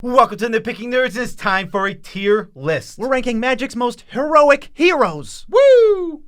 Welcome to Nitpicking Nerds. It's time for a tier list. We're ranking Magic's most heroic heroes. Woo!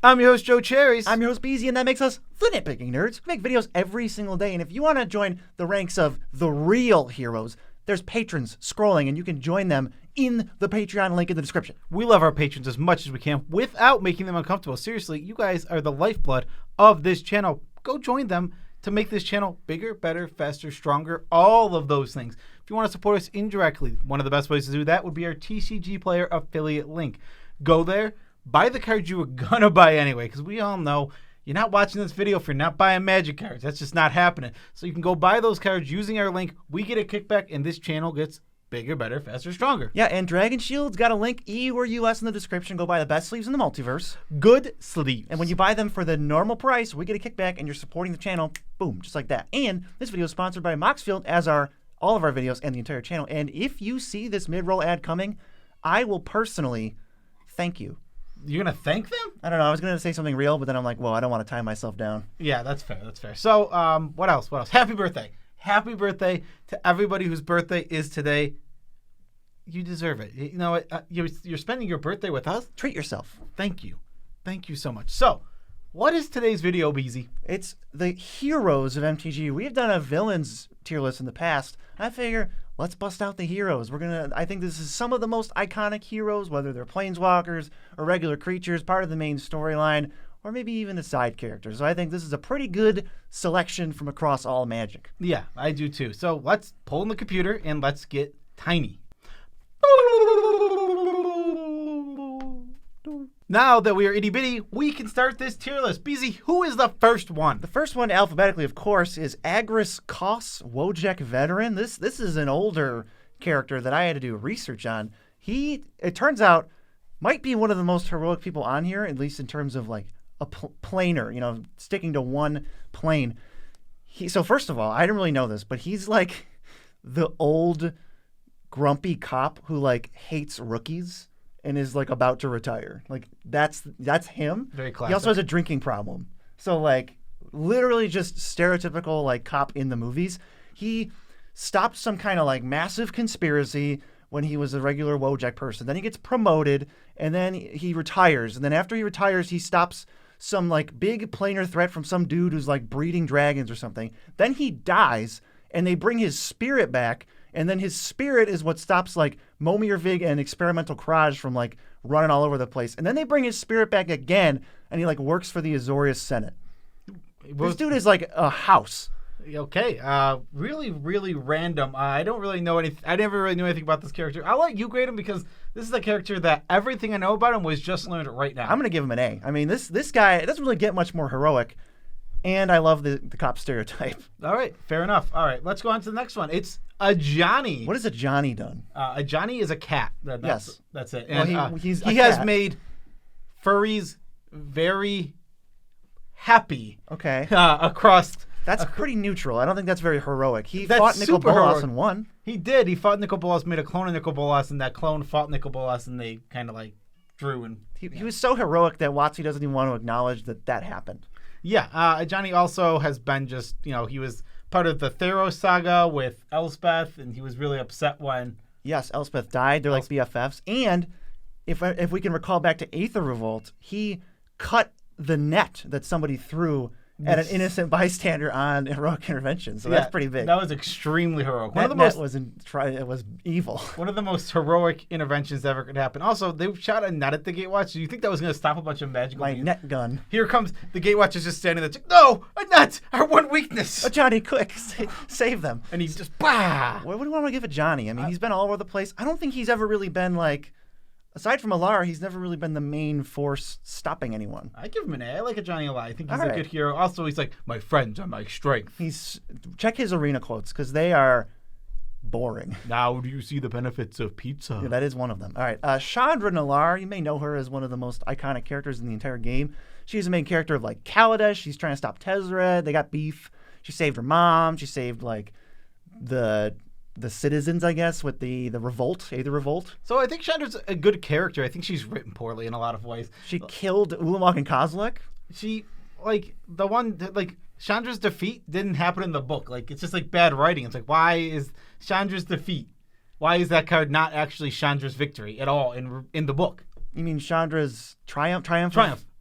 I'm your host, Joe Cherries. I'm your host, Beezy, and that makes us the Nitpicking Nerds. We make videos every single day, and if you want to join the ranks of the real heroes, there's patrons scrolling, and you can join them in the Patreon link in the description. We love our patrons as much as we can without making them uncomfortable. Seriously, you guys are the lifeblood of this channel. Go join them to make this channel bigger, better, faster, stronger, all of those things. If you want to support us indirectly, one of the best ways to do that would be our TCG Player affiliate link. Go there, buy the cards you were going to buy anyway, because we all know you're not watching this video if you're not buying Magic cards. That's just not happening. So you can go buy those cards using our link. We get a kickback, and this channel gets bigger, better, faster, stronger. Yeah, and Dragon Shield's got a link, EU or US, in the description. Go buy the best sleeves in the multiverse. Good sleeves. And when you buy them for the normal price, we get a kickback, and you're supporting the channel. Boom, just like that. And this video is sponsored by Moxfield, as are all of our videos and the entire channel. And if you see this mid-roll ad coming, I will personally thank you. You're going to thank them? I don't know. I was going to say something real, but then I'm like, well, I don't want to tie myself down. Yeah, that's fair. That's fair. So, what else? What else? Happy birthday. Happy birthday to everybody whose birthday is today. You deserve it. You know what? You're spending your birthday with us? Treat yourself. Thank you. Thank you so much. So, what is today's video, Beezy? It's the heroes of MTG. We've done a villains tier list in the past. I figure, let's bust out the heroes. I think this is some of the most iconic heroes, whether they're planeswalkers or regular creatures, part of the main storyline, or maybe even the side characters. So I think this is a pretty good selection from across all Magic. Yeah, I do too. So let's pull in the computer and let's get tiny. Now that we are itty bitty, we can start this tier list. Beezy, who is the first one? The first one, alphabetically, of course, is Agris Koss, Wojek veteran. This is an older character that I had to do research on. He, it turns out, might be one of the most heroic people on here, at least in terms of like a planer, you know, sticking to one plane. So first of all, I didn't really know this, but he's like the old grumpy cop who like hates rookies and is like about to retire. Like that's him. Very classic. He also has a drinking problem. So like literally just stereotypical like cop in the movies. He stopped some kind of like massive conspiracy when he was a regular Wojek person. Then he gets promoted and then he retires. And then after he retires, he stops some like big planar threat from some dude who's like breeding dragons or something. Then he dies and they bring his spirit back. And then his spirit is what stops like Momir Vig and Experimental Kraj from like running all over the place. And then they bring his spirit back again, and he like works for the Azorius Senate. This dude is like a house. Okay, really, really random. I don't really know anything. I never really knew anything about this character. I'll let you grade him because this is a character that everything I know about him was just learned right now. I'm gonna give him an A. I mean, this guy doesn't really get much more heroic, and I love the cop stereotype. All right, fair enough. All right, let's go on to the next one. It's a Johnny. What has a Johnny done? A Johnny is a cat. Yes. That's it. Well, And he has made furries very happy. Okay. Across. That's pretty neutral. I don't think that's very heroic. He That's fought Nicol super Bolas heroic. and won. He did. He fought Nicol Bolas, made a clone of Nicol Bolas, and that clone fought Nicol Bolas, and they kind of like drew and. He was so heroic that WotC doesn't even want to acknowledge that happened. Yeah. Johnny also has been just, he was part of the Theros saga with Elspeth, and he was really upset when. Yes, Elspeth died. They're like BFFs. And if we can recall back to Aether Revolt, he cut the net that somebody threw at an innocent bystander on heroic intervention. So that's pretty big. That was extremely heroic. It was evil. One of the most heroic interventions that ever could happen. Also, they shot a net at the Gatewatch. Do you think that was going to stop a bunch of magical beings? Net gun. Here comes the Gatewatch is just standing there. No, a net, our one weakness. Oh, Johnny, quick, save them. And he's just, bah. What do you want to give a Johnny? I mean, he's been all over the place. I don't think he's ever really been like, aside from Alara, he's never really been the main force stopping anyone. I give him an A. I like a Johnny a lot. I think he's a good hero. Also, he's like, my friends are my strength. Check his arena quotes, because they are boring. Now do you see the benefits of pizza? Yeah, that is one of them. All right. Chandra Nalaar, you may know her as one of the most iconic characters in the entire game. She's the main character of like Kaladesh. She's trying to stop Tezzeret. They got beef. She saved her mom. She saved like the the citizens, I guess, with the revolt, the revolt. So I think Chandra's a good character. I think she's written poorly in a lot of ways. She killed Ulamog and Kozilek. She, Chandra's defeat didn't happen in the book. Like, it's just, like, bad writing. It's like, why is Chandra's defeat, why is that card not actually Chandra's victory at all in the book? You mean Chandra's triumph?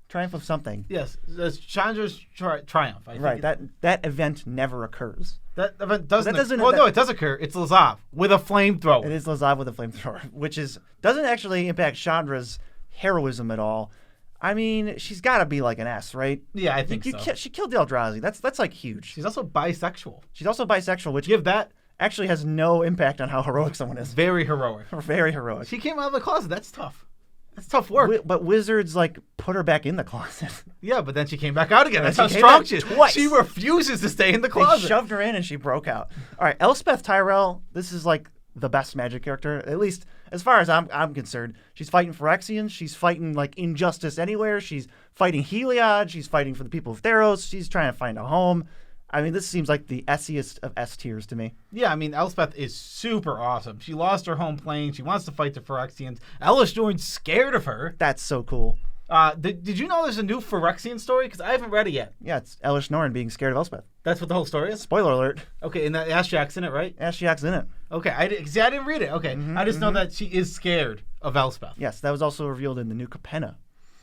Triumph of something. Yes, that's Chandra's triumph. I think right, that event never occurs. That event doesn't. No, it does occur. It's Lazav with a flamethrower. It is Lazav with a flamethrower, which doesn't actually impact Chandra's heroism at all. I mean, she's got to be like an S, right? Yeah, I think so. She killed the Eldrazi. That's like huge. She's also bisexual. Which give that actually has no impact on how heroic someone is. Very heroic. Very heroic. She came out of the closet. That's tough. That's tough work. But wizards put her back in the closet. Yeah, but then she came back out again. That's how strong she is. Twice. She refuses to stay in the closet. They shoved her in and she broke out. All right, Elspeth Tyrell. This is like the best Magic character, at least as far as I'm concerned. She's fighting Phyrexians. She's fighting like injustice anywhere. She's fighting Heliod. She's fighting for the people of Theros. She's trying to find a home. I mean, this seems like the S-iest of S tiers to me. Yeah, I mean, Elspeth is super awesome. She lost her home plane. She wants to fight the Phyrexians. Elish Dorn's scared of her. That's so cool. Did you know there's a new Phyrexian story? Because I haven't read it yet. Yeah, it's Elish Norn being scared of Elspeth. That's what the whole story is? Spoiler alert. Okay, and Ashiok's in it, right? Ashiok's in it. Okay, I didn't read it. Okay, I just know that she is scared of Elspeth. Yes, that was also revealed in the new Capenna.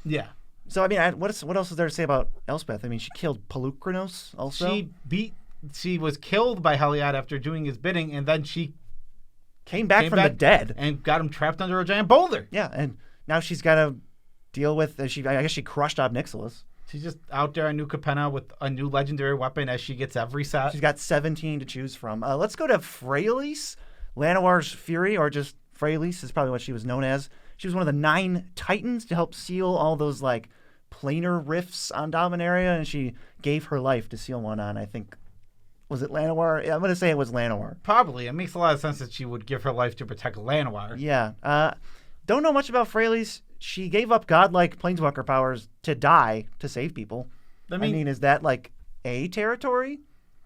Yeah. So, I mean, what else is there to say about Elspeth? I mean, she killed Pelucranos also. She was killed by Heliod after doing his bidding, and then she came back from the dead. And got him trapped under a giant boulder. Yeah, and now she's got to deal with, I guess she crushed Ob Nixilis. She's just out there on New Capenna with a new legendary weapon as she gets every set. She's got 17 to choose from. Let's go to Freyalise, Llanowar's Fury, or just Freyalise is probably what she was known as. She was one of the 9 Titans to help seal all those, like, planar rifts on Dominaria, and she gave her life to seal one on, I think. Was it Llanowar? Yeah, I'm going to say it was Llanowar. Probably. It makes a lot of sense that she would give her life to protect Llanowar. Yeah. Don't know much about Freyalise. She gave up godlike planeswalker powers to die to save people. I mean, is that like A territory?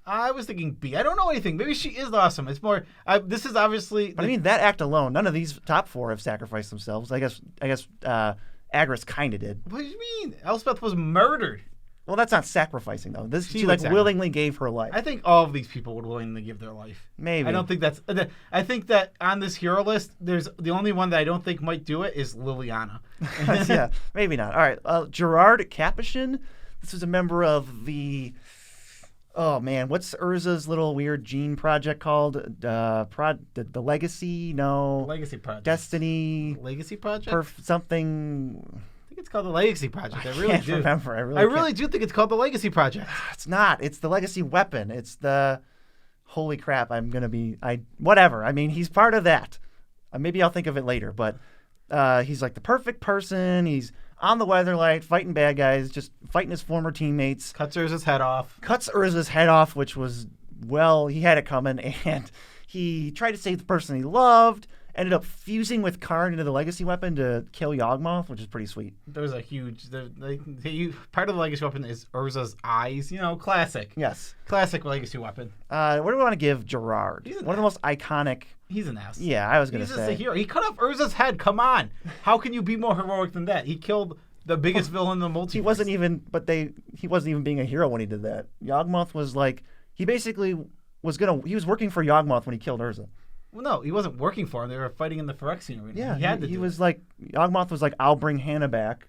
I was thinking B. I don't know anything. Maybe she is awesome. It's more. This is obviously. But I mean, that act alone. None of these top 4 have sacrificed themselves. I guess. Agris kind of did. What do you mean? Elspeth was murdered. Well, that's not sacrificing though. She willingly gave her life. I think all of these people would willingly give their life. Maybe. I don't think that's. I think that on this hero list, there's the only one that I don't think might do it is Liliana. Yeah, maybe not. All right, Gerard Capuchin. This is a member of the. Oh man, what's Urza's little weird gene project called? The Legacy? No. Legacy Project. Destiny. Legacy Project. Something. It's called the Legacy Project. I really can't do. Remember. I really do think it's called the Legacy Project. It's not. It's the Legacy Weapon. It's the. Holy crap! Whatever. I mean, he's part of that. Maybe I'll think of it later. But he's like the perfect person. He's on the Weatherlight, fighting bad guys, just fighting his former teammates. Cuts Urza's head off. Which was he had it coming, and he tried to save the person he loved. Ended up fusing with Karn into the Legacy Weapon to kill Yawgmoth, which is pretty sweet. There's a huge... part of the Legacy Weapon is Urza's eyes. Classic. Yes. Classic Legacy Weapon. What do we want to give Gerard? One of the most iconic... He's an ass. Yeah, I was going to say. He's just a hero. He cut off Urza's head. Come on. How can you be more heroic than that? He killed the biggest villain in the multiverse. He wasn't even being a hero when he did that. Yawgmoth was like... He basically was he was working for Yawgmoth when he killed Urza. Well, no, he wasn't working for him. They were fighting in the Phyrexian arena. Yeah, he was like, Yawgmoth was like, I'll bring Hannah back.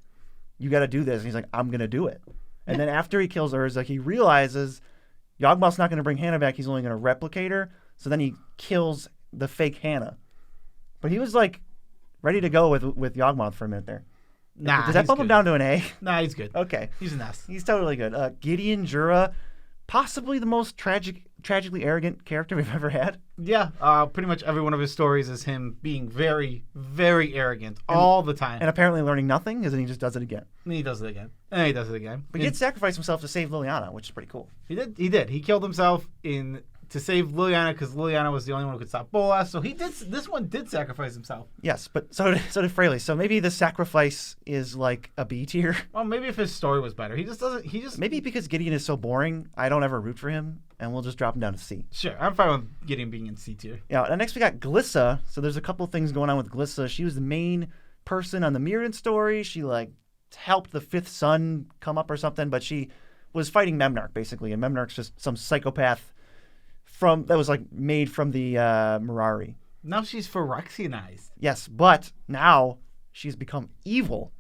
You got to do this. And he's like, I'm going to do it. And then after he kills Urza, he realizes Yawgmoth's not going to bring Hannah back. He's only going to replicate her. So then he kills the fake Hannah. But he was like ready to go with Yawgmoth for a minute there. Nah, does that bump him down to an A? Nah, he's good. Okay. He's an S. He's totally good. Gideon, Jhoira, possibly the most tragically arrogant character we've ever had. Yeah, pretty much every one of his stories is him being very, very arrogant all the time. And apparently learning nothing, because then he just does it again. And he does it again. And he does it again. But he did sacrifice himself to save Liliana, which is pretty cool. He did. He killed himself in to save Liliana because Liliana was the only one who could stop Bolas. So this one did sacrifice himself. Yes, but so did Fraley. So maybe the sacrifice is like a B tier. Well, maybe if his story was better. He just Maybe because Gideon is so boring, I don't ever root for him, and we'll just drop him down to C. Sure, I'm fine with Gideon being in C tier. Yeah, and next we got Glissa. So there's a couple things going on with Glissa. She was the main person on the Mirrodin story. She like helped the fifth son come up or something, but she was fighting Memnarch basically, and Memnarch's just some psychopath that was like made from the Mirari. Now she's Phyrexianized. Yes, but now she's become evil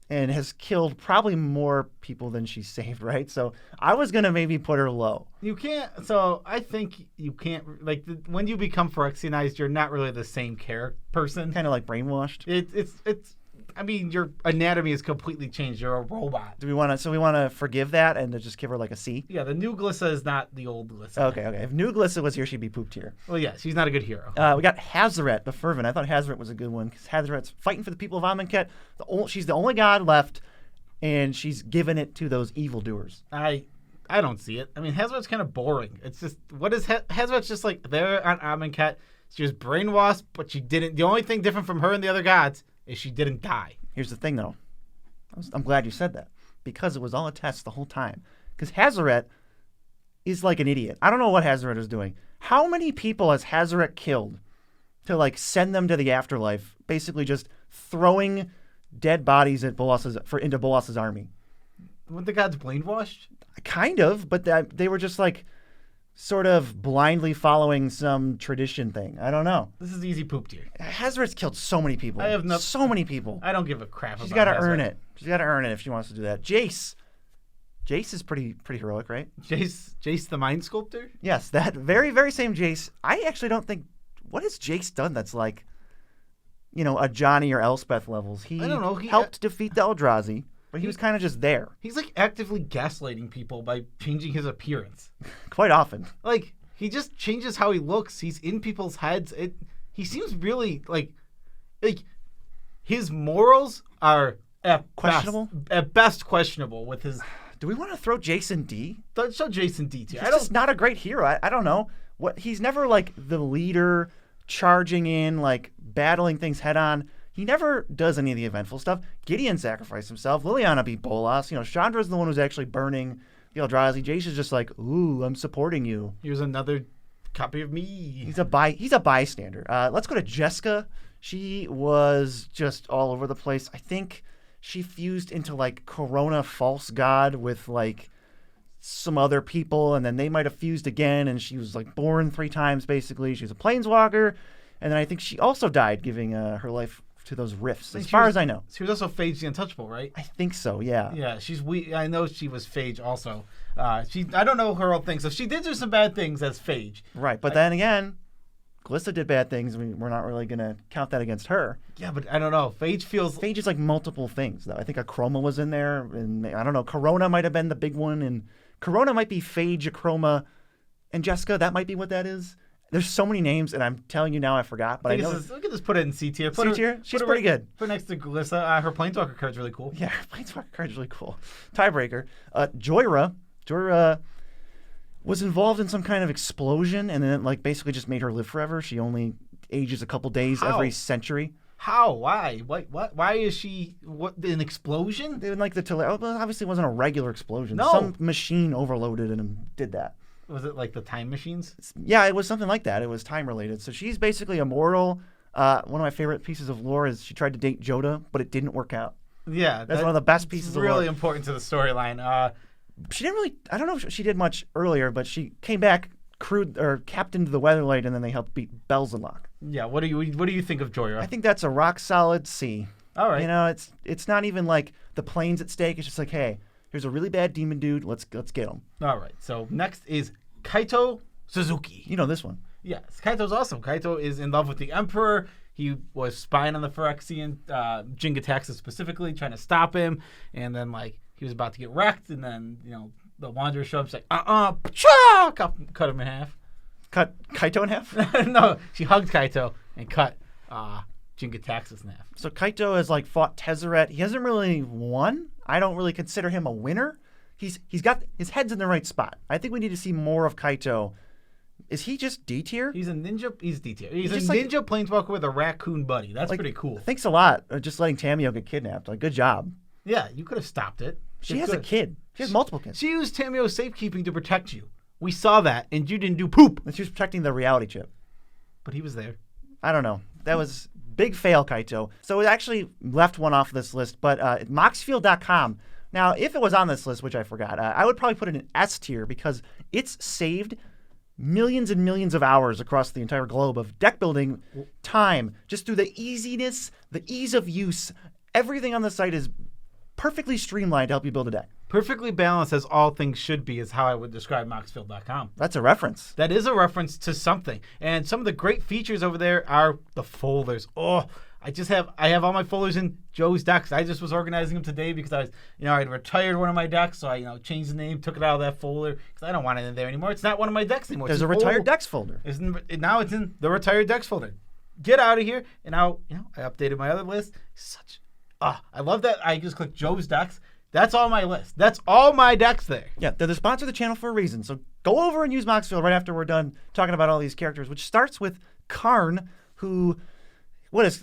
and has killed probably more people than she's saved, right? So I was going to maybe put her low. You can't, so I think you can't, like, when you become Phyrexianized, you're not really the same person. Kind of like brainwashed. It's I mean, your anatomy has completely changed. You're a robot. We want to forgive that and to just give her like a C? Yeah, the new Glissa is not the old Glissa. Okay. If new Glissa was here, she'd be poop tier. Well, yeah, she's not a good hero. We got Hazoret, the Fervent. I thought Hazoret was a good one because Hazoret's fighting for the people of Amonkhet. She's the only god left, and she's given it to those evildoers. I don't see it. I mean, Hazoret's kind of boring. It's just, what is Hazoret's just like there on Amonkhet. She was brainwashed, but she didn't. The only thing different from her and the other gods is she didn't die. Here's the thing, though. I'm glad you said that because it was all a test the whole time. Because Hazoret is like an idiot. I don't know what Hazoret is doing. How many people has Hazoret killed to like send them to the afterlife? Basically, just throwing dead bodies at into Bolas's army. Weren't the gods brainwashed? Kind of, but they were just like sort of blindly following some tradition thing. I don't know. This is easy poop tier. Hazoret's killed so many people. So many people. I don't give a crap She's about got to Hazoret. earn it. She's got to earn it if she wants to do that. Jace is pretty heroic, right? Jace the Mind Sculptor? Yes, that very, very same Jace. I actually don't think... What has Jace done that's like, a Johnny or Elspeth levels? I don't know. He helped defeat the Eldrazi, but he was kind of just there. He's like actively gaslighting people by changing his appearance. Quite often. Like, he just changes how he looks. He's in people's heads. He seems really like his morals are questionable. At best questionable with his. Do we want to throw Jason D? Show Jason D too. He's just not a great hero. I don't know. He's never like the leader charging in, like battling things head on. He never does any of the eventful stuff. Gideon sacrificed himself. Liliana beat Bolas. Chandra's the one who's actually burning the Eldrazi. Jace is just like, ooh, I'm supporting you. Here's another copy of me. He's a bystander. Let's go to Jeska. She was just all over the place. I think she fused into like Corona False God with like some other people, and then they might have fused again, and she was like born 3 times basically. She's a planeswalker, and then I think she also died giving her life to those rifts, as far as I know. She was also Phage the Untouchable, right? I think so, yeah. Yeah, I know she was Phage also. I don't know her old things, so she did do some bad things as Phage. Right, but then again, Glissa did bad things. We're not really going to count that against her. Yeah, but I don't know. Phage is like multiple things, though. I think a Chroma was in there, and I don't know. Corona might have been the big one, and Corona might be Phage, a Chroma, and Jeska. That might be what that is. There's so many names, and I'm telling you now I forgot. But I know. We could just put it in C tier. C tier? She's pretty good. Put next to Glissa. Her Planeswalker card's really cool. Yeah, her Planeswalker card's really cool. Tiebreaker. Jhoira. Jhoira was involved in some kind of explosion, and then it like basically just made her live forever. She only ages a couple days every century. How? Why? What? Why is she? What? An explosion? They would like the Thalia. Well, obviously, it wasn't a regular explosion. No. Some machine overloaded and did that. Was it like the time machines? Yeah, it was something like that. It was time related. So she's basically immortal. One of my favorite pieces of lore is she tried to date Joda, but it didn't work out. Yeah, that's one of the best pieces of lore. Really important to the storyline. She didn't really. I don't know if she did much earlier, but she came back, captained the Weatherlight, and then they helped beat Belzenlock. Yeah. What do you think of Jhoira? I think that's a rock solid C. All right. It's not even like the plane's at stake. It's just like, hey, here's a really bad demon dude. Let's get him. All right. So next is Kaito Shizuki. You know this one. Yes, Kaito's awesome. Kaito is in love with the Emperor. He was spying on the Phyrexian, Jingataxis specifically, trying to stop him. And then, he was about to get wrecked. And then, the Wanderer shows up. She's like, cut him in half. Cut Kaito in half? No, she hugged Kaito and cut Jingataxis in half. So Kaito has, fought Tezzeret. He hasn't really won. I don't really consider him a winner. He's got his head's in the right spot. I think we need to see more of Kaito Is he just D tier? He's a ninja. He's D tier. He's a just ninja planeswalker with a raccoon buddy. That's pretty cool. Thanks a lot. Just letting Tamio get kidnapped. Like, good job. Yeah, you could have stopped it. She has a kid. She has multiple kids. She used Tamio's safekeeping to protect you. We saw that, and you didn't do poop. And she was protecting the reality chip. But he was there. I don't know. That was big fail, Kaito. So it actually left one off this list, but Moxfield.com. Now, if it was on this list, which I forgot, I would probably put it in S tier because it's saved millions and millions of hours across the entire globe of deck building time just through the easiness, the ease of use. Everything on the site is perfectly streamlined to help you build a deck. Perfectly balanced as all things should be is how I would describe Moxfield.com. That's a reference. That is a reference to something. And some of the great features over there are the folders. Oh, I have all my folders in Joe's decks. I just was organizing them today because I was, I'd retired one of my decks, so I, changed the name, took it out of that folder because I don't want it in there anymore. It's not one of my decks anymore. There's a retired decks folder. Now it's in the retired decks folder. Get out of here. And now, I updated my other list. I love that. I just clicked Joe's decks. That's all my list. That's all my decks there. Yeah, they're the sponsor of the channel for a reason. So go over and use Moxfield right after we're done talking about all these characters, which starts with Karn, who...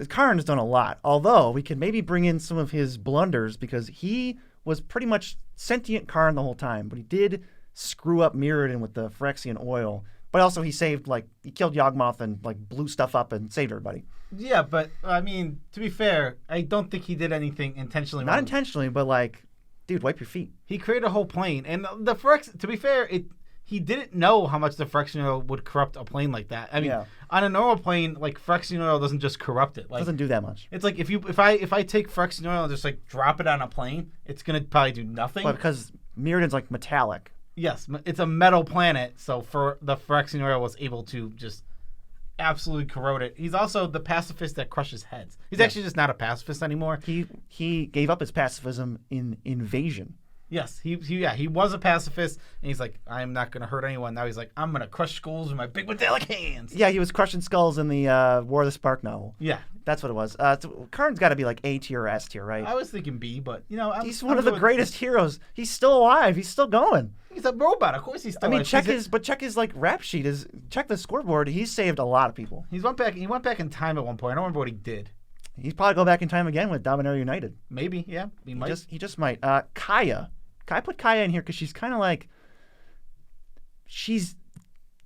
Karn has done a lot, although we can maybe bring in some of his blunders because he was pretty much sentient Karn the whole time, but he did screw up Mirrodin with the Phyrexian oil. But also he killed Yawgmoth and blew stuff up and saved everybody. Yeah, but I mean, to be fair, I don't think he did anything intentionally wrong. Not intentionally, but dude, wipe your feet. He created a whole plane, and the Phyrex. To be fair, he didn't know how much the Phyrexian oil would corrupt a plane like that. I mean, on a normal plane, Phyrexian oil doesn't just corrupt it. Doesn't do that much. It's like if I take Phyrexian oil and just drop it on a plane, it's gonna probably do nothing. But because Mirrodin's metallic. Yes, it's a metal planet, so for the Phyrexian oil was able to just absolutely corrode it. He's also the pacifist that crushes heads. He's actually just not a pacifist anymore. He gave up his pacifism in Invasion. Yes, he was a pacifist, and he's like, I'm not going to hurt anyone. Now he's like, I'm going to crush skulls with my big metallic hands. Yeah, he was crushing skulls in the War of the Spark novel. Yeah. That's what it was. Karn's got to be A tier or S tier, right? I was thinking B, but, he's one of the greatest heroes. He's still alive. He's still going. He's a robot. Of course he's still alive. check his rap sheet. Check the scoreboard. He's saved a lot of people. He went back in time at one point. I don't remember what he did. He's probably go back in time again with Dominaria United. Maybe, yeah. He might. He just might. Kaya. I put Kaya in here because she's kind of she's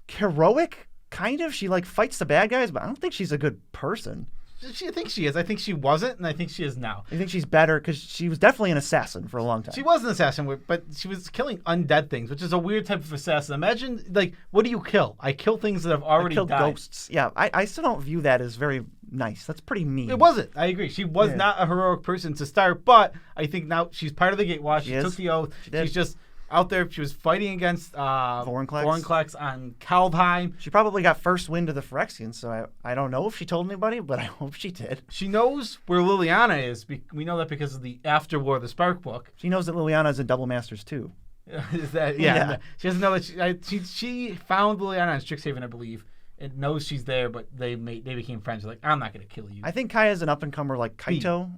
heroic, kind of. She fights the bad guys, but I don't think she's a good person. I think she is. I think she wasn't, and I think she is now. I think she's better because she was definitely an assassin for a long time. She was an assassin, but she was killing undead things, which is a weird type of assassin. Imagine, what do you kill? I kill things that have already died. Ghosts. Yeah, I still don't view that as very nice. That's pretty mean. It wasn't. I agree. She was not a heroic person to start, but I think now she's part of the Gatewatch. She took the oath. She's just out there. She was fighting against Vorinclex on Kaldheim. She probably got first wind of the Phyrexians, so I don't know if she told anybody, but I hope she did. She knows where Liliana is. We know that because of the After War of the Spark book. She knows that Liliana's in Double Masters too. Is that yeah? She doesn't know that she found Liliana in Strixhaven, I believe. It knows she's there, but they became friends. They're like, I'm not going to kill you. I think Kaya's an up-and-comer like Kaito.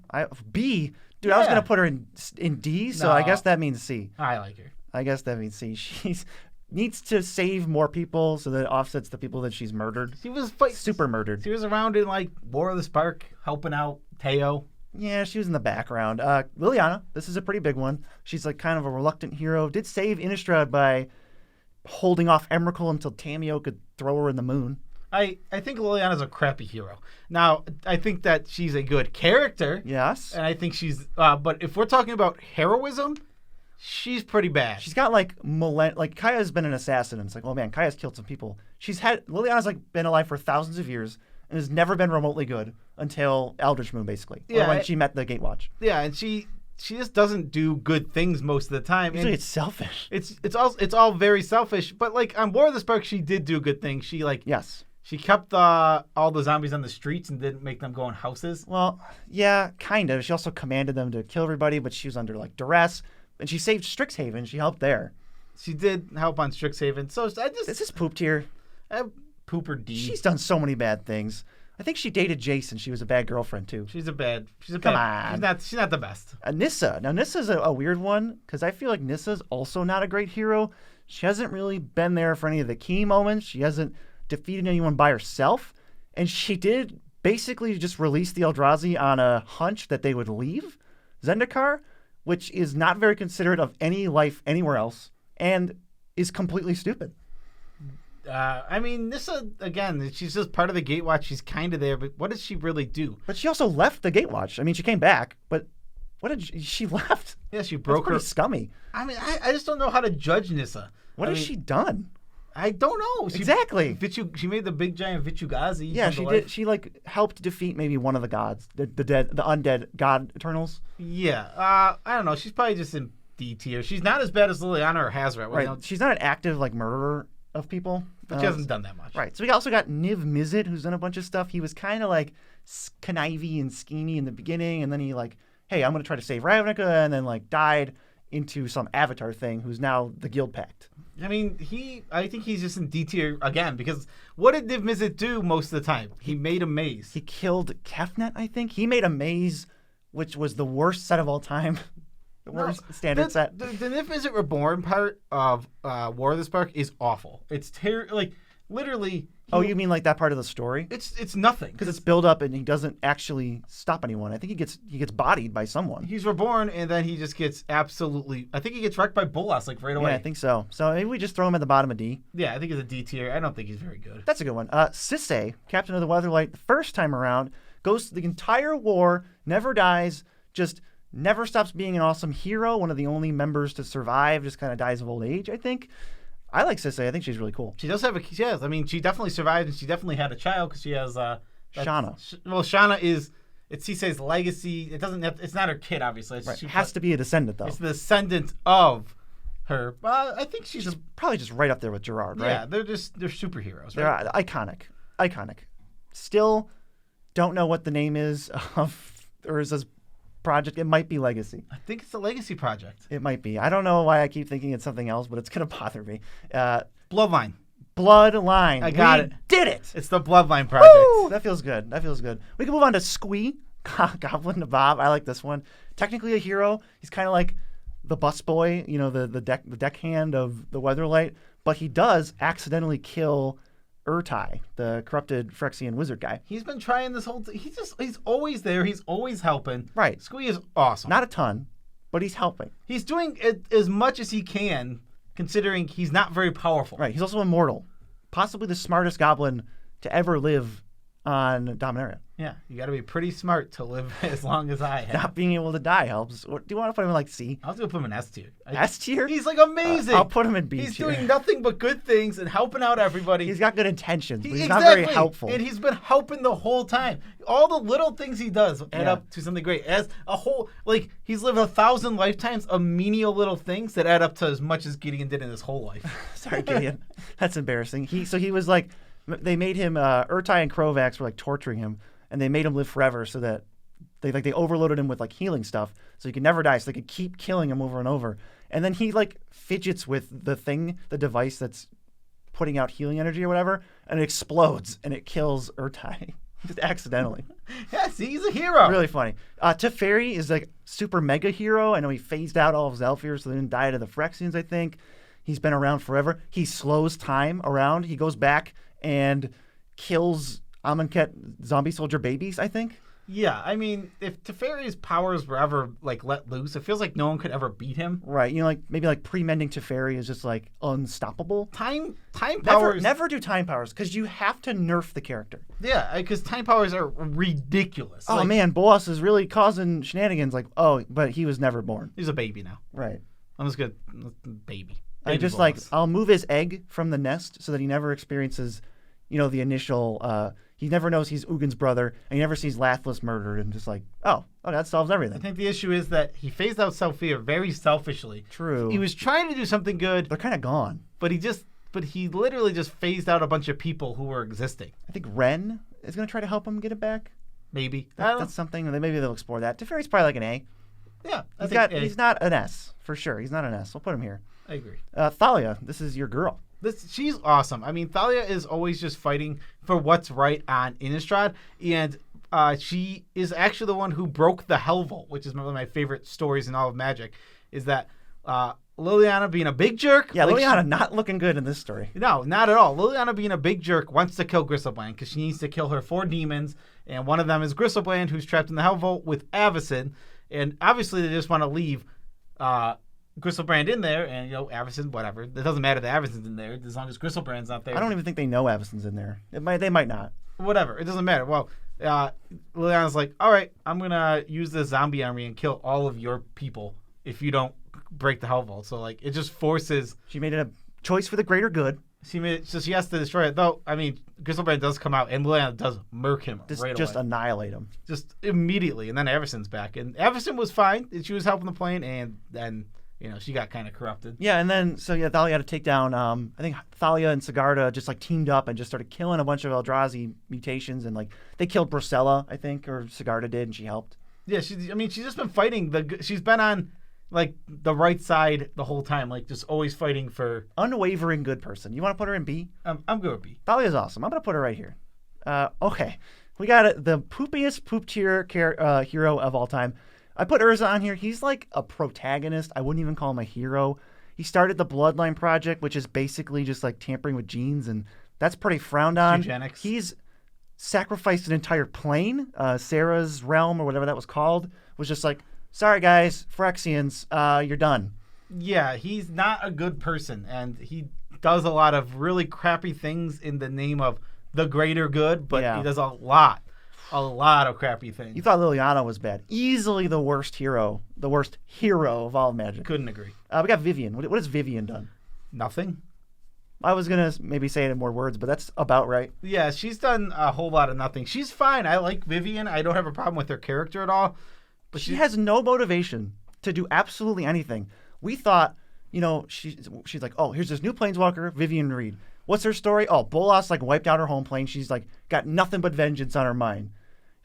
B. Dude, I was going to put her in D, so I guess that means C. I like her. I guess that means C. She needs to save more people so that it offsets the people that she's murdered. She was super murdered. She was around in War of the Spark, helping out Teo. Yeah, she was in the background. Liliana, this is a pretty big one. She's kind of a reluctant hero. Did save Innistrad by holding off Emrakul until Tamio could throw her in the moon. I think Liliana's a crappy hero. Now, I think that she's a good character. Yes. And I think she's... but if we're talking about heroism, she's pretty bad. She's got Kaya's been an assassin, and it's man, Kaya's killed some people. Liliana's been alive for thousands of years and has never been remotely good until Eldritch Moon, basically. Yeah. Or when she met the Gatewatch. Yeah, and she just doesn't do good things most of the time. Usually it's selfish. It's all very selfish. But on War of the Spark, she did do good things. She yes. She kept all the zombies on the streets and didn't make them go in houses. Well, yeah, kind of. She also commanded them to kill everybody, but she was under duress. And she saved Strixhaven. She helped there. She did help on Strixhaven. So this is poop tier. Pooper D. She's done so many bad things. I think she dated Jace, and she was a bad girlfriend too. She's not the best. Nissa. Now Nissa's a weird one because I feel like Nissa's also not a great hero. She hasn't really been there for any of the key moments. She hasn't defeated anyone by herself. And she did basically just release the Eldrazi on a hunch that they would leave Zendikar, which is not very considerate of any life anywhere else and is completely stupid. I mean, Nissa, again, she's just part of the Gatewatch. She's kind of there, but what does she really do? But she also left the Gatewatch. I mean, she came back, but she left? Yeah, she broke her. Pretty scummy. I mean, I just don't know how to judge Nissa. What has she done? I don't know. Exactly. She made the big giant Vichugazi. Yeah, she did. She helped defeat maybe one of the gods, the undead god Eternals. Yeah. I don't know. She's probably just in D tier. She's not as bad as Liliana or Hazoret. Right. She's not an active murderer of people. But she hasn't done that much. Right. So we also got Niv-Mizzet, who's done a bunch of stuff. He was kind of connivey and schemy in the beginning, and then he hey, I'm going to try to save Ravnica, and then died into some avatar thing who's now the Guild Pact. I mean, I think he's just in D tier again, because what did Niv-Mizzet do most of the time? He made a maze. He killed Kefnet, I think. He made a maze, which was the worst set of all time. The worst standard set. The Niv-Mizzet Reborn part of War of the Spark is awful. It's literally. Oh, you mean that part of the story? It's nothing because it's built up and he doesn't actually stop anyone. I think he gets bodied by someone. He's reborn and then he just gets absolutely. I think he gets wrecked by Bolas right away. Yeah, I think so. So maybe we just throw him at the bottom of D. Yeah, I think he's a D tier. I don't think he's very good. That's a good one. Sisay, Captain of the Weatherlight, the first time around, goes through the entire war, never dies, just never stops being an awesome hero. One of the only members to survive, just kind of dies of old age, I think. I like Sisay. I think she's really cool. She does have I mean, she definitely survived, and she definitely had a child because she has Shauna. Shauna it's Sisay's legacy. It's not her kid, obviously. Right. It has to be a descendant, though. It's the descendant of her. I think she's probably just right up there with Gerard, right? Yeah, they're superheroes. Right? They're iconic. Still don't know what the name is of Urza's project. It might be Legacy. I think it's a Legacy project. It might be. I don't know why I keep thinking it's something else, but it's going to bother me. Bloodline. I got it. Did it. It's the Bloodline project. Woo! That feels good. We can move on to Squee, Goblin to Bob. I like this one. Technically a hero. He's kind of like the busboy, the deckhand of the Weatherlight, but he does accidentally kill Urtai, the corrupted Phyrexian wizard guy. He's been trying this whole thing. He's always there. He's always helping. Right. Squee is awesome. Not a ton, but he's helping. He's doing as much as he can, considering he's not very powerful. Right. He's also immortal. Possibly the smartest goblin to ever live on Dominaria. Yeah, you got to be pretty smart to live as long as I have. Not being able to die helps. Or do you want to put him in C? I was going to put him in S tier. S tier? He's amazing. I'll put him in B tier. He's doing nothing but good things and helping out everybody. He's got good intentions, but he's not very helpful. And he's been helping the whole time. All the little things he does add up to something great. As a whole, he's lived 1,000 lifetimes of menial little things that add up to as much as Gideon did in his whole life. Sorry, Gideon. That's embarrassing. He was they made him, Urtai and Krovax were torturing him. And they made him live forever so that they overloaded him with healing stuff so he could never die, so they could keep killing him over and over. And then he fidgets with the device that's putting out healing energy or whatever, and it explodes and it kills Urtai just accidentally. Yes, he's a hero. Really funny. Teferi is super mega hero. I know he phased out all of his Zhalfir, so they didn't die to the Phyrexians, I think. He's been around forever. He slows time around. He goes back and kills Amonkhet zombie soldier babies, I think. Yeah, I mean, if Teferi's powers were ever let loose, it feels like no one could ever beat him. Right, maybe pre-mending Teferi is just unstoppable. Time powers. Never do time powers because you have to nerf the character. Yeah, because time powers are ridiculous. Oh man, Bolas is really causing shenanigans. But he was never born. He's a baby now. Right. I'm just good, baby. I just I'll move his egg from the nest so that he never experiences, the initial. He never knows he's Ugin's brother, and he never sees Lathlis murdered, and just oh, that solves everything. I think the issue is that he phased out Zhalfir very selfishly. True. He was trying to do something good. They're kind of gone. But he literally just phased out a bunch of people who were existing. I think Ren is going to try to help him get it back. Maybe. That's something. Maybe they'll explore that. Teferi's probably an A. Yeah. He's not an S, for sure. He's not an S. We'll put him here. I agree. Thalia, this is your girl. She's awesome. I mean, Thalia is always just fighting for what's right on Innistrad, and she is actually the one who broke the Hellvault, which is one of my favorite stories in all of Magic, is that Liliana being a big jerk. Yeah, like, Liliana not looking good in this story. No, not at all. Liliana being a big jerk wants to kill Gristlebrand because she needs to kill her 4 demons, and one of them is Gristlebrand, who's trapped in the Hell Vault with Avacyn, and obviously they just want to leave Gristlebrand in there, and Avacyn, whatever. It doesn't matter that Avacyn's in there as long as Gristlebrand's not there. I don't even think they know Avacyn's in there. They might not. Whatever, it doesn't matter. Well, Liliana's like, all right, I'm gonna use the zombie army and kill all of your people if you don't break the Hell Vault. So like, it just forces. She made a choice for the greater good. So she has to destroy it. Though, I mean, Gristlebrand does come out, and Liliana does murk him right away. Just annihilate him. Just immediately. And then Avacyn's back. And Avacyn was fine. She was helping the plane, and then, she got kind of corrupted. Yeah, and then, Thalia had to take down, I think Thalia and Sigarda just, teamed up and just started killing a bunch of Eldrazi mutations, and, they killed Bracella, I think, or Sigarda did, and she helped. Yeah, she's just been fighting. She's been on, the right side the whole time, just always fighting for... Unwavering good person. You want to put her in B? I'm good with B. Thalia's awesome. I'm going to put her right here. Okay. We got the poopiest poop tier hero of all time. I put Urza on here. He's a protagonist. I wouldn't even call him a hero. He started the Bloodline Project, which is basically just tampering with genes, and that's pretty frowned on. Eugenics. He's sacrificed an entire plane. Sarah's realm, or whatever that was called, was just sorry guys, Phyrexians, you're done. Yeah, he's not a good person, and he does a lot of really crappy things in the name of the greater good, but he does a lot of crappy things. You thought Liliana was bad. Easily the worst hero of all Magic. Couldn't agree. We got Vivian. What has Vivian done? Nothing. I was going to maybe say it in more words, but that's about right. Yeah, she's done a whole lot of nothing. She's fine. I like Vivian. I don't have a problem with her character at all. But she has no motivation to do absolutely anything. We thought, she's like, oh, here's this new planeswalker, Vivian Reed. What's her story? Oh, Bolas wiped out her home plane. She's got nothing but vengeance on her mind.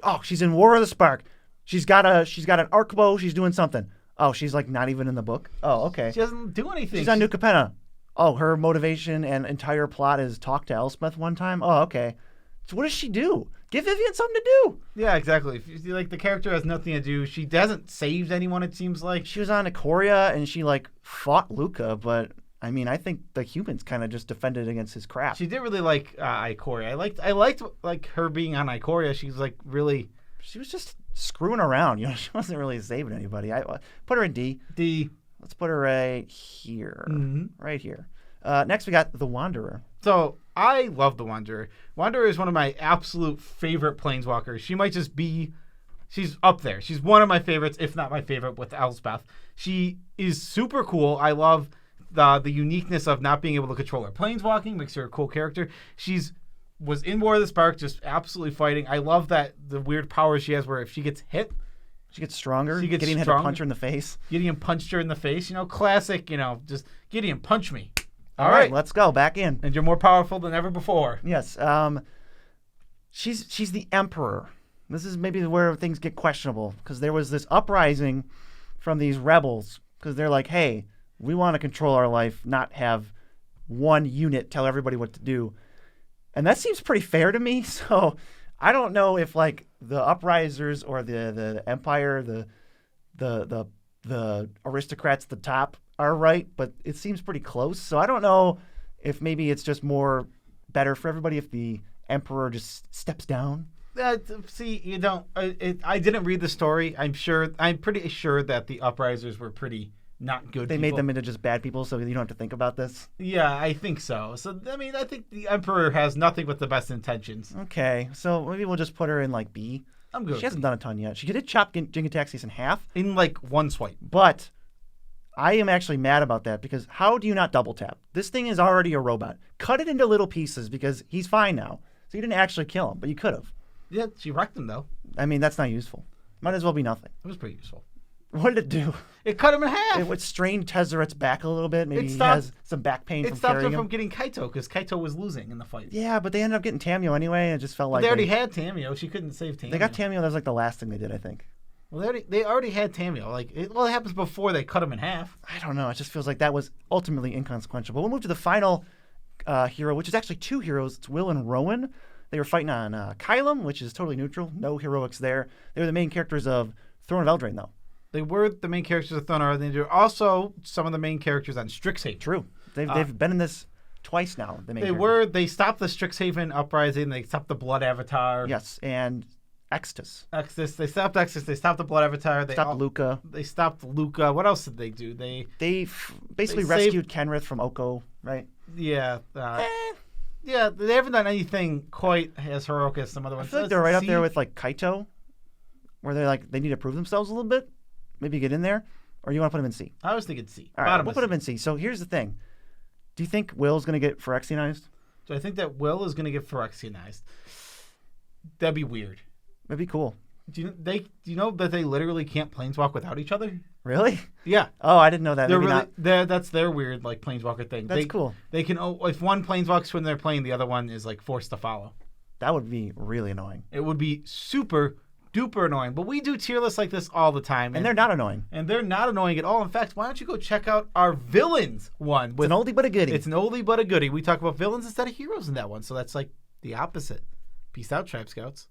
Oh, she's in War of the Spark. She's got an arc bow. She's doing something. Oh, she's not even in the book. Oh, okay. She doesn't do anything. She's on New Capenna. Oh, her motivation and entire plot is talk to Elspeth one time. Oh, okay. So what does she do? Give Vivian something to do. Yeah, exactly. If you, the character has nothing to do. She hasn't saved anyone, it seems like. She was on Ikoria and she fought Luca, but I mean, I think the humans kind of just defended against his crap. She did really like Ikoria. I liked her being on Ikoria. She's really. She was just screwing around. She wasn't really saving anybody. I put her in D. D. Let's put her right here. Mm-hmm. Right here. Next, we got The Wanderer. So I love The Wanderer. Wanderer is one of my absolute favorite planeswalkers. She might just be. She's up there. She's one of my favorites, if not my favorite, with Elspeth. She is super cool. I love the uniqueness of not being able to control her planeswalking. Makes her a cool character. Was in War of the Spark, just absolutely fighting. I love that the weird power she has where if she gets hit, she gets stronger. Gideon had to punch her in the face. Gideon punched her in the face. Classic, just Gideon, punch me. All right, let's go. Back in. And you're more powerful than ever before. Yes. She's the Emperor. This is maybe where things get questionable because there was this uprising from these rebels because they're like, hey, we want to control our life, not have one unit tell everybody what to do. And that seems pretty fair to me. So I don't know if the uprisers or the empire, the aristocrats at the top are right, but it seems pretty close. So I don't know if maybe it's just more better for everybody if the emperor just steps down. See, you don't. I didn't read the story. I'm pretty sure that the uprisers were pretty not good. They made them into just bad people, so you don't have to think about this. Yeah, I think so. So I mean, I think the emperor has nothing but the best intentions. Okay, so maybe we'll just put her in B. I'm good. She hasn't done a ton yet. She did chop Jin-Gitaxias in half in one swipe. But I am actually mad about that because how do you not double tap? This thing is already a robot. Cut it into little pieces because he's fine now. So you didn't actually kill him, but you could have. Yeah, she wrecked him though. I mean, that's not useful. Might as well be nothing. It was pretty useful. What did it do? It cut him in half. It strained Hazoret's back a little bit. Maybe he has some back pain from carrying him. It stopped him from getting Kaito because Kaito was losing in the fight. Yeah, but they ended up getting Tamio anyway. It just felt like they already had Tamio. She couldn't save Tamio. They got Tamio. That was the last thing they did, I think. Well, they already had Tamio. It happens before they cut him in half. I don't know. It just feels like that was ultimately inconsequential. But we'll move to the final hero, which is actually two heroes. It's Will and Rowan. They were fighting on Kylum, which is totally neutral. No heroics there. They were the main characters of Throne of Eldraine, though. They were the main characters of Tonawanda. They're also some of the main characters on Strixhaven. True. They've been in this twice now. They stopped the Strixhaven uprising. They stopped the Blood Avatar. Yes, and Extus. They stopped Extus. They stopped the Blood Avatar. They stopped Luca. They stopped Luca. What else did they do? They basically rescued Kenrith from Oko, right? Yeah. Yeah, they haven't done anything quite as heroic as some other ones. I feel like they're right up there with like Kaito, where they need to prove themselves a little bit. Maybe get in there, or you want to put them in C? I was thinking C. All right, we'll put them in C. So here's the thing: do you think Will's going to get Phyrexianized? Do I think that Will is going to get Phyrexianized? That'd be weird. That'd be cool. Do you know that they literally can't planeswalk without each other? Really? Yeah. Oh, I didn't know that. They're Maybe really, not. That's their weird like planeswalker thing. That's cool. They can if one planeswalks when they're playing, the other one is like forced to follow. That would be really annoying. It would be super duper annoying. But we do tier lists like this all the time, and they're not annoying. And they're not annoying at all. In fact, why don't you go check out our villains one? It's an oldie but a goodie. It's an oldie but a goodie. We talk about villains instead of heroes in that one, so that's like the opposite. Peace out, Tribe Scouts.